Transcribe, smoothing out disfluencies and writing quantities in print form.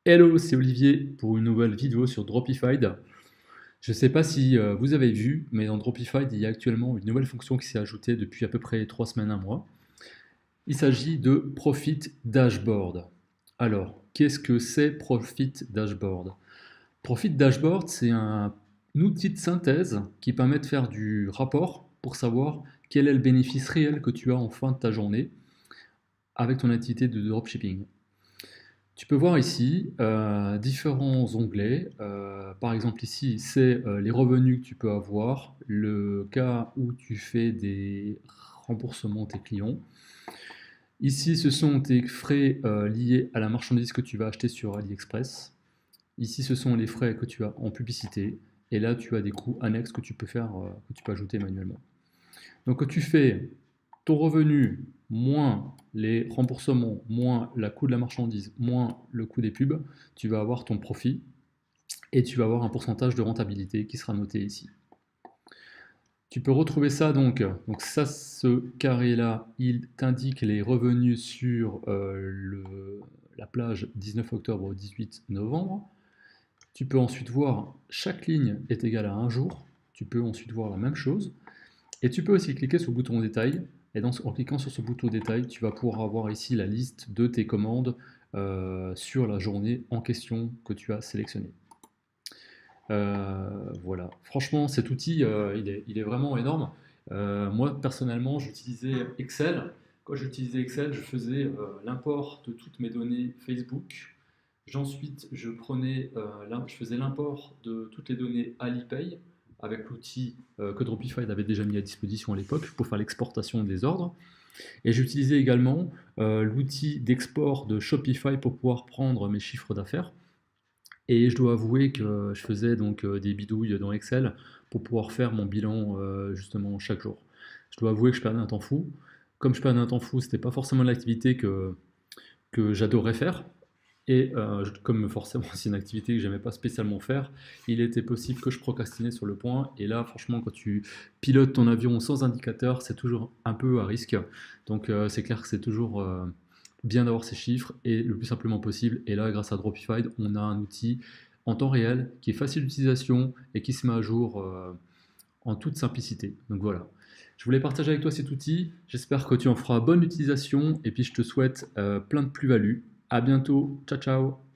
Hello, c'est Olivier pour une nouvelle vidéo sur Dropified. Je ne sais pas si vous avez vu, mais dans Dropified, il y a actuellement une nouvelle fonction qui s'est ajoutée depuis à peu près 3 semaines, un mois. Il s'agit de Profit Dashboard. Alors, qu'est-ce que c'est Profit Dashboard? Profit Dashboard, c'est un outil de synthèse qui permet de faire du rapport pour savoir quel est le bénéfice réel que tu as en fin de ta journée avec ton activité de dropshipping. Tu peux voir ici différents onglets. Par exemple ici, c'est les revenus que tu peux avoir, le cas où tu fais des remboursements tes clients. Ici, ce sont tes frais liés à la marchandise que tu vas acheter sur AliExpress. Ici, ce sont les frais que tu as en publicité. Et là, tu as des coûts annexes que tu peux faire, que tu peux ajouter manuellement. Donc, tu fais ton revenu moins les remboursements, moins le coût de la marchandise, moins le coût des pubs, tu vas avoir ton profit et tu vas avoir un pourcentage de rentabilité qui sera noté ici. Tu peux retrouver ça donc ça, ce carré-là, il t'indique les revenus sur la plage 19 octobre au 18 novembre. Tu peux ensuite voir chaque ligne est égale à un jour. Tu peux ensuite voir la même chose. Et tu peux aussi cliquer sur le bouton détail. Et en cliquant sur ce bouton détail, tu vas pouvoir avoir ici la liste de tes commandes sur la journée en question que tu as sélectionnée. Voilà. Franchement, cet outil, il est vraiment énorme. Moi, personnellement, j'utilisais Excel. Quand j'utilisais Excel, je faisais l'import de toutes mes données Facebook. Ensuite, je faisais l'import de toutes les données Alipay avec l'outil que Dropified avait déjà mis à disposition à l'époque pour faire l'exportation des ordres. Et j'utilisais également l'outil d'export de Shopify pour pouvoir prendre mes chiffres d'affaires. Et je dois avouer que je faisais donc des bidouilles dans Excel pour pouvoir faire mon bilan justement chaque jour. Je dois avouer que je perdais un temps fou. Comme je perdais un temps fou, c'était pas forcément l'activité que j'adorais faire. Et comme forcément c'est une activité que j'aimais pas spécialement faire, il était possible que je procrastinais sur le point. Et là, franchement, quand tu pilotes ton avion sans indicateur, c'est toujours un peu à risque. Donc c'est clair que c'est toujours bien d'avoir ces chiffres et le plus simplement possible. Et là, grâce à Dropified, on a un outil en temps réel qui est facile d'utilisation et qui se met à jour en toute simplicité. Donc voilà. Je voulais partager avec toi cet outil. J'espère que tu en feras bonne utilisation et puis je te souhaite plein de plus-values. À bientôt. Ciao, ciao.